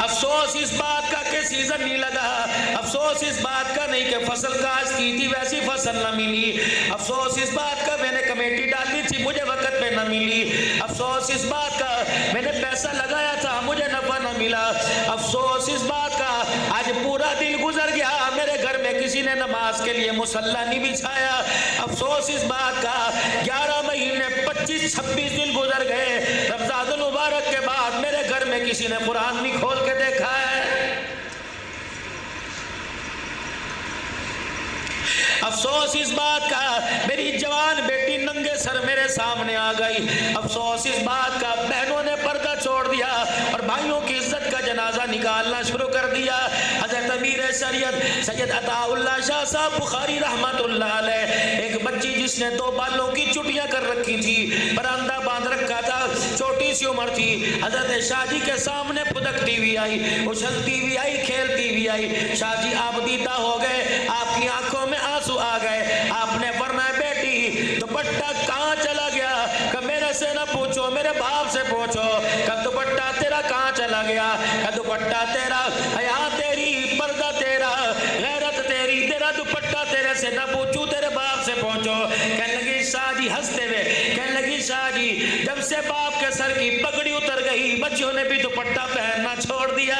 अफसोस इस बात का कि सीजन नहीं लगा, अफसोस इस बात का नहीं कि फसल काश की थी वैसी फसल न मिली, अफसोस इस बात का मैंने कमेटी डाली थी मुझे वक्त पे न मिली, अफसोस इस बात का मैंने पैसा लगाया था मुझे नफा न मिला, अफसोस इस बात का आज पूरा दिन गुजर गया मेरे घर में किसी ने नमाज के लिए मुसल्ला नहीं बिछाया, अफसोस इस बात का 11 महीने 25-26 दिन गुजर गए रमजानुल मुबारक के बाद मेरे घर में किसी ने कुरान नहीं खोल के देखा है। अफसोस इस बात का मेरी जवान बेटी नंगे सर मेरे सामने आ गई, अफसोस इस बात का बहनों ने पर्दा छोड़ दिया और भाइयों की इज्जत का जनाजा निकालना शुरू कर दिया। हजरत अमीर शरीयत सैयद अताउल्लाह शाह साहब बुखारी रहमतुल्लाह अलैह, एक बच्ची जिसने 2 बालों की चुटियां कर रखी थी, बरामदा बांध रखा था, छोटी सी उम्र थी, हजरत शाह जी के सामने फुदकती हुई आई, उछलती हुई आई, खेलती हुई आई। शाह जी आप दीदा हो गए, आपकी आंखों में आंसू आ गए, आपने फरमाया बेटी दुपट्टा कहाँ चला गया? कब मेरे से ना पूछो मेरे बाप से पूछो, कब दुपट्टा तेरा कहाँ चला गया? कब दुपट्टा तेरा, हया तेरी, पर्दा तेरा, गैरत तेरी, तेरा दुपट्टा तेरे से ना पूछूं तेरे बाप से पूछो। कहने लगी शाह जी हंसते हुए, कहने लगी शाह जी जब से बाप के सर की पगड़ी उतर गई बच्चों ने भी दुपट्टा पहनना छोड़ दिया।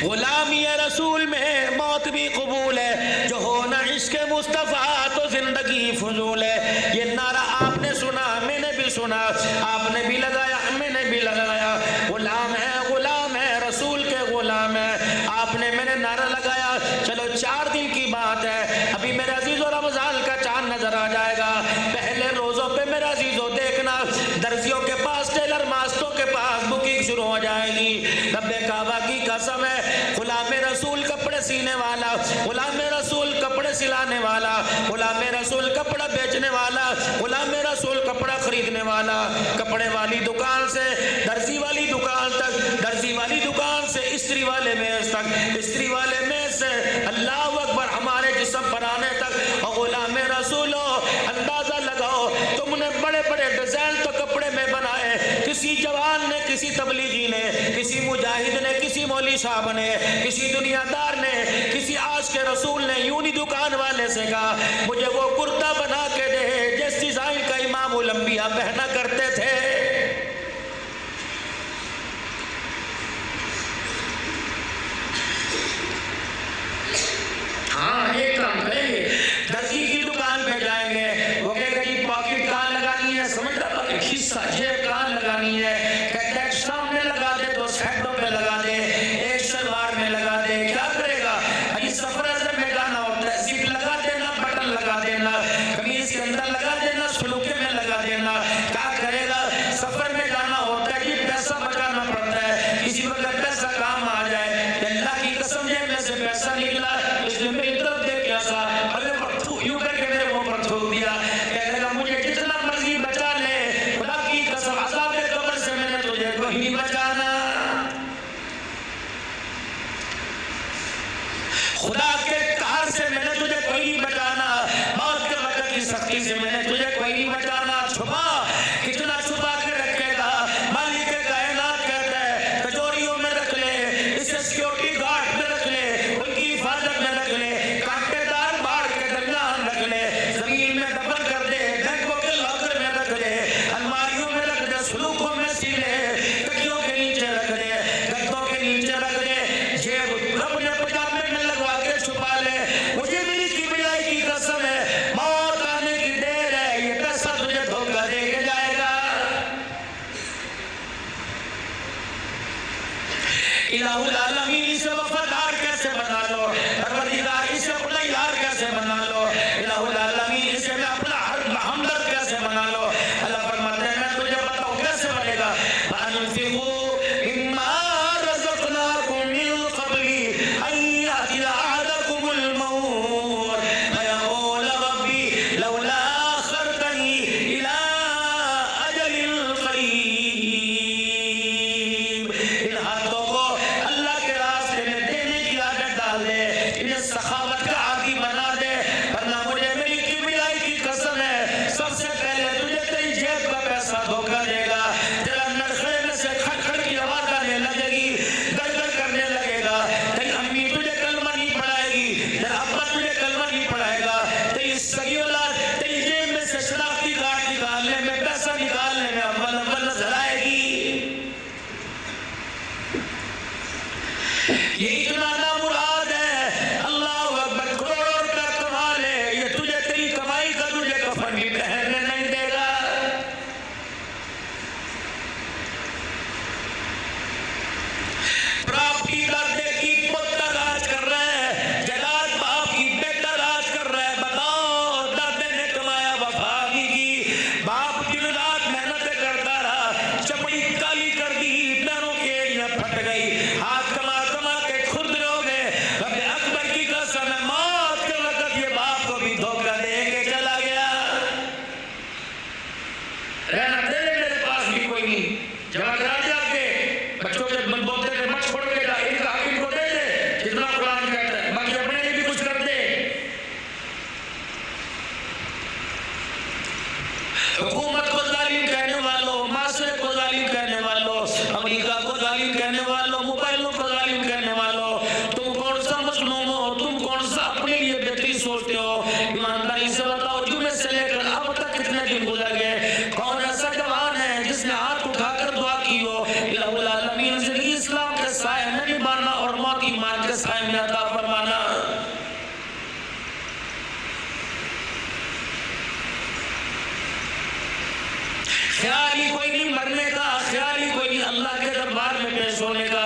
गुलामी रसूल में मौत भी कबूल है, जो हो ना इश्क मुस्तफा तो जिंदगी फजूल है। ये नारा आपने सुना मैंने भी सुना, आपने भी लगाया मैंने भी लगाया, गुलाम है रसूल के गुलाम है, आपने मैंने नारा लगाया। चलो 4 दिन की बात है, अभी मेरे अजीजों रमजान का चांद नजर आ जाएगा, पहले रोजों पे मेरा अजीजों देखना दर्जियों के पास, टेलर मास्टरों के पास बुकिंग शुरू हो जाएगी। रब्बे काबा की कसम है, गुलाम रसूल कपड़े सीने वाला, गुलाम रसूल कपड़े सिलाने वाला, गुलाम रसूल कपड़ा बेचने वाला, गुलाम रसूल कपड़ा खरीदने वाला, कपड़े वाली दुकान से दर्जी वाली दुकान तक, दर्जी वाली दुकान से इस्त्री वाले मेज तक, इस्त्री वाले मेज से अल्लाह अकबर हमारे जिस्म पर आने तक। और गुलाम रसूल अंदाजा लगाओ, तुमने बड़े बड़े डिजाइन तो कपड़े में बनाए, किसी जवान ने, किसी तबलीगी ने, किसी मुजाहिद ने, किसी मौली साहब ने, किसी दुनियादार ने, किसी आश के रसूल ने यूं ही दुकान वाले से कहा मुझे वो कुर्ता बना के दे जिस डिजाइन का इमामुल अंबिया पहना करते थे। हाँ एक काम करेंगे, दर्जी की दुकान पे जाएंगे, वो कहेगा जी पॉकेट कहाँ लगानी है, समझ रहा है, खिस्सा जेब कहाँ लगानी है, कहते हैं सामने लगा दे, 2 साइडों पे लगा दे, एक सलवार में लगा दे। क्या करेगा? अभी सफर अजर में गाना होता है, जिप लगा देना, बटन लगा देना, कमीज के अंदर लगा देना, सुलूके में लगा देना। क्या करेगा? सफर में गाना होता है जी, पैसा बचाना पड़ता है, किसी वक्त पैसा काम आ जाए, अल्लाह की कसम जेब में से पैसा निकला इसलिए मेरी तरफ देख क्या सा, अरे यूं करके मेरे मुंह पर थूक दिया। कहने लगा मुझे जितना मर्जी बचा ले, खुदा की कसम अज़ाब कब्र से मैंने तुझे कोई नहीं बचाना, खुदा के कहर से मैंने तुझे कोई नहीं बचाना, मौत के वक्त की सख्ती से मैंने तुझे कोई नहीं बचाना। छुपा, कितना छुपा के रखेगा? मालिक कायनात कहता है तिजोरियों में रख ले, इसे सिक्योरिटी गार्ड में रख ले, उनकी हिफाजत में रख ले, कांटेदार बाढ़ के दरमियान रख ले, जमीन में दफन कर दे, बैंकों के लॉकर में रख दे, अलमारियों में रख दे, सुलूकों में सी ले, तकियों के नीचे रख दे, गद्दों के नीचे रख दे, जेब रब ने पजामे में लगवा के छुपा ले। मुझे मेरी किबरियाई की कसम है, मौत आने की देर है, ये पैसा तुझे धोखा दे के जाएगा। इलाहुल आलमीन इसे वफादार कैसे बना लो, परवरदिगार इसे अपना यार कैसे बना लो, इलाहुल आलमीन इसे मैं अपना हमदर्द कैसे बना लो। अल्लाह फरमाते हैं मैं तुझे बताऊं कैसे बनेगा। अनफिकू मिम्मा रज़क़नाकुम मिन क़ब्ली अन यातिया अहदकुमुल मौत फयक़ूल रब्बी लौला अख़रतनी इला अजलिल क़रीब। इन हाथों को अल्लाह के रास्ते में देने की आदत डाल दे, इन्हें सखावत का आदी बना दे, वरना मुझे मेरी किबरियाई की कसम है सबसे हुकूमत को जालिम कहने वालों, माशरे को जालिम कहने वालों, अमेरिका को जालिम कहने वालों, मोबाइलों को जालिम कहने वालों, तुम कौन सा मजलूम हो? तुम कौन सा अपने लिए बेहतरी सोचते हो? ईमानदारी से बताओ, जुमे से लेकर अब तक कितने दिन गुजर गए? कौन ऐसा जवान है जिसने हाथ उठाकर दुआ की हो, इलाहुल आलमीन जिंदगी इस्लाम के साए में निभाना और मौत ईमान के साए में अता फरमाना। ख्याल ही कोई नहीं मरने का, ख्याल ही कोई नहीं अल्लाह के दरबार में पेश होने का।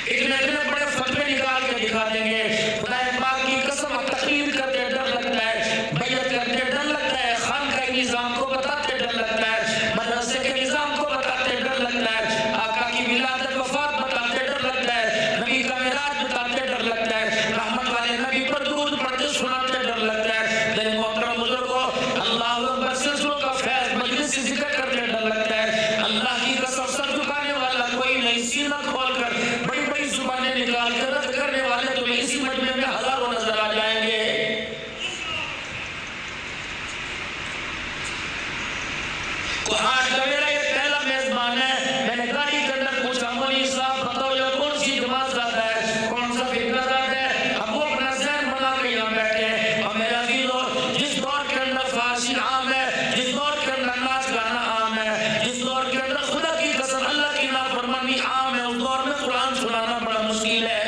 इतने इतने बड़े फतवे निकाल के दिखा देंगे, खुदा पाक की कसम, तकरीर करते डर लगता है, बैयत करते डर लगता है, खान के निजाम को बताते डर लगता है, मदरसे के निजाम को बताते डर लगता है, आका की विलादत वफात बताते डर लगता है, नबी का मिराज बताते डर लगता है, रहमत वाले नबी पर दुरूद पढ़ते सुनाते डर लगता है। मेरे मोहतरम बुजुर्गों, अल्लाह अकबर सिलसिलों का फैज़ मजलिस से जिक्र करते डर लगता है। अल्लाह की कसम, सर झुकाने वाला कोई नहीं, सीना खोलकर बड़ी बड़ी जुबानें निकाल कर रद्द करने वाले तुम्हें इसी मजमे में हजारों नजर आ जाएंगे। तो आज का मेरा ये पहला मेजबान है। मैंने गाड़ी के अंदर पूछा, मौलवी साहब बताओ ये कौन सी जमात ज्यादा है, कौन सा फितना ज्यादा है? अब वो अपना ज़हन बना के यहाँ बैठे हैं। और मेरा अज़ीज़ों, जिस दौर के अंदर फाशी आम है, जिस दौर के अंदर नाच गाना आम है, जिस दौर के अंदर खुदा की कसम अल्लाह की नाफरमानी आम है, उस दौर में कुरान सुनाना बड़ा मुश्किल है।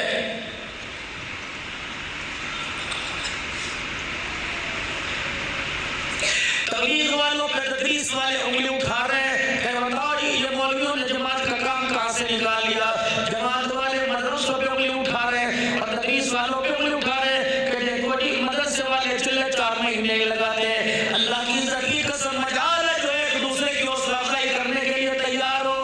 तबलीग वालों पे तदरीस वाले उंगली उठा रहे हैं कि बताओ ये मौलवियों ने जमात का काम कहाँ से निकाल लिया। जमात वाले मदरसों पे उंगली उठा रहे हैं और तदरीस वालों पे उंगली उठा रहे हैं कि देखो जी मदरसे वाले चुल्ले 4 महीने लगाते हैं। अल्लाह की इज्जत की कसम, मजाल है जो एक दूसरे की हौसला अफजाई करने के लिए तैयार हो।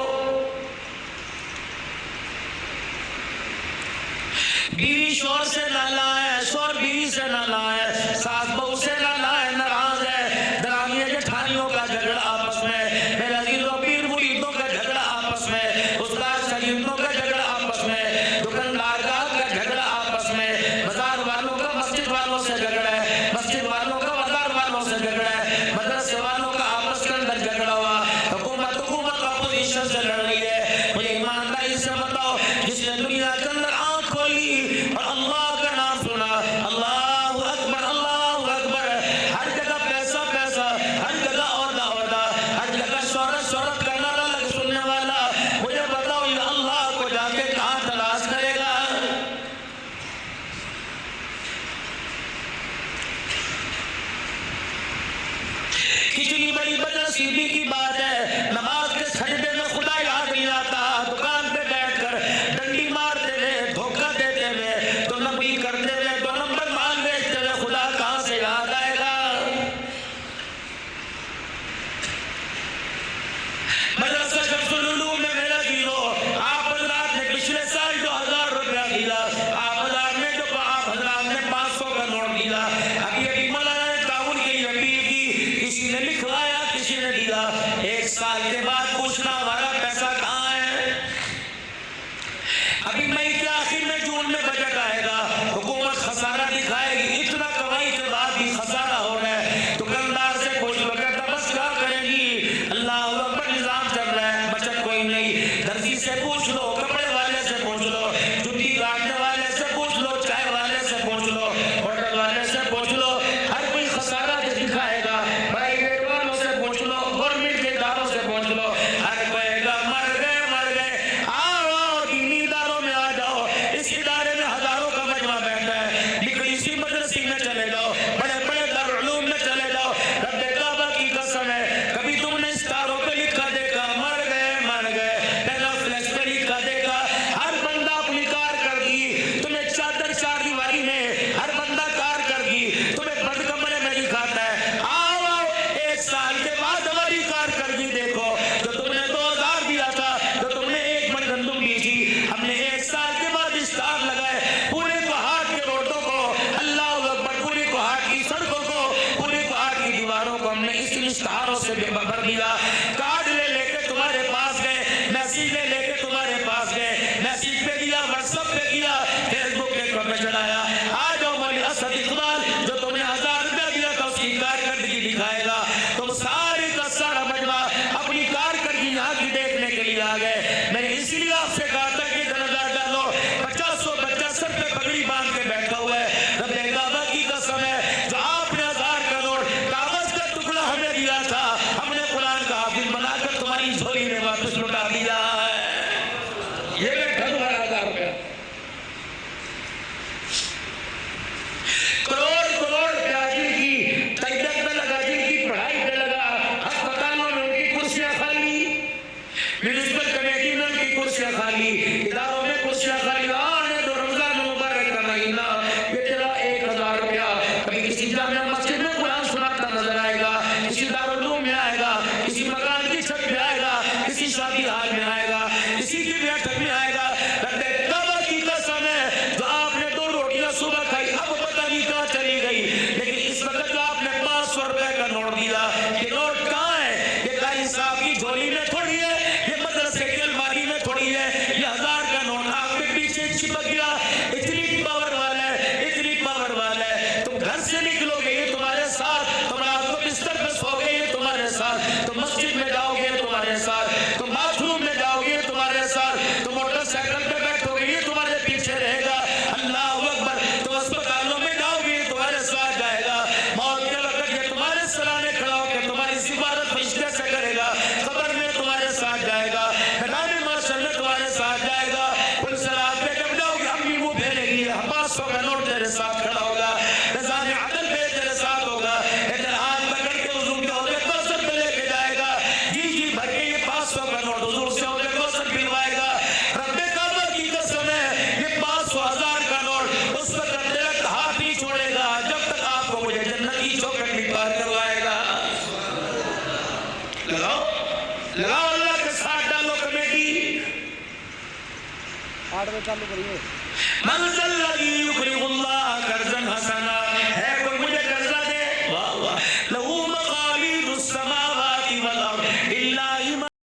बीवी शौहर से नाला है, शौहर बीवी से नाला है, सास बहू से नाला है, नाराज है, दरानियों जेठानियों का झगड़ा आपस में, मेरे अज़ीज़ों पीर मुरीदों का झगड़ा आपस में, उस्ताद शागिर्दों का झगड़ा आपस में, दुकानदार का झगड़ा आपस में, बाजार वालों का मस्जिद वालों से झगड़ा है, मस्जिद वालों का बाजार वालों से झगड़ा है, मदरसे वालों का आपस के अंदर झगड़ा हुआ, हुकूमत अपोजिशन से लड़ रही है। मुझे ईमानदारी से बताओ, जिसने दुनिया के अंदर आंख खोली और अल्लाह का नाम सुना, अल्लाह अकबर, अल्लाह अकबर, हर जगह पैसा पैसा, हर जगह औदा औदा, हर जगह शौहरत शौहरत का नारा लग सुनने वाला, मुझे बताओ ये अल्लाह को जाके कहाँ तलाश करेगा? कितनी बड़ी बदनसीबी की बात है, नमाज के सजदे में खुदा याद नहीं आता, दुकान पे बैठकर डंडी मारते हुए, धोखा देते हुए, तो नबी करते हुए, तो नंबर माल बेचते हुए खुदा कहाँ से याद आएगा? मदरसा शम्सुल उलूम में मेरा जीरो, आप हजरात ने पिछले साल जो 1000 रुपया दिया, आप हजरात ने 500 का नोट दिया, अभी मौलाना ने ताउन के लिए अपील की, किसी ने लिखवाया, किसी ने दिया, 1 साल के बाद पूछना हमारा पैसा कहाँ है? अभी मई के आखिर में, जून में बजट आएगा, हुकूमत खसारा दिखाएगी, इतना कमाई के बाद भी खसारा हो रहा है। दुकानदार से पूछ लो, कहता बस क्या करेंगी, अल्लाह अकबर निजाम चल रहा है, बचत कोई नहीं। दर्जी से पूछ लो, कपड़े वाले से पूछ लो, जुत्ती काटने वाले से पूछ लो, चाय वाले से पूछ लो, होटल वाले से पूछ लो, हर कोई खसारा दिखाएगा। प्राइवेट वालों से पूछ लो, गवर्नमेंट के इदारों से पूछ लो, हर कहेगा मर गए मर गए। आओ दीनी इदारों में आ जाओ, इस इदारे में हजारों का मजमा बैठा है, निकली सी मदरसे में चले जाओ, बड़े बड़े दारुल में चले जाओ, रब्बे काबा की कसम है, कभी तुमने इस्तारों पे लिखा देखा मर गए, पहला फ्लैश पे लिखा देखा, हर बंदा अपनी कार कर दी, तुम्हें चादर 4 दीवारी में हर बंदा कार कर दी, तुम्हें बंद कमरे में दिखाता है। आओ 1 साल के बाद हमारी कार कर दी देखो, जो तुमने 2000 दिया था, जो तुमने 1 मन गंदुम दी थी, हमने 1 साल के बाद स्टार लगाए, पूरे कोहाट के रोडों को, अल्लाह अकबर, पूरे कोहाट की सड़कों को, पूरे कोहाट की दीवारों को हमने इस इश्तिहारों से भर दिया। कार्ड ले लेके तुम्हारे पास गए, मैसेज ले लेके तुम्हारे पास गए, मैसेज पे दिया, व्हाट्सएप पे किया, फेसबुक पे चढ़ाया। आ जाओ मौलवी असद इकबाल, जो तुमने 1000 रुपया दिया था उसकी कार कर साथ खड़ा होगा, निज़ाम अदल पे तेरे साथ होगा, इधर हाथ पकड़ के हुजूर के हौज़े कौसर पे लेके जाएगा, जी जी भर के ये 500 का नोट हुजूर से हौज़े कौसर पिलवाएगा। रब्बे काबा की कसम है, ये 500,000 का नोट उस वक्त तक हाथ नहीं छोड़ेगा जब तक आपको मुझे जन्नत की चौखट नहीं पार करवाएगा। लगाओ लगाओ, अल्लाह के साथ डालो कमेटी। 8 बजे चालू करिए। मंज़ल लगी युकरिहुल्लाह कर्ज़न हसना,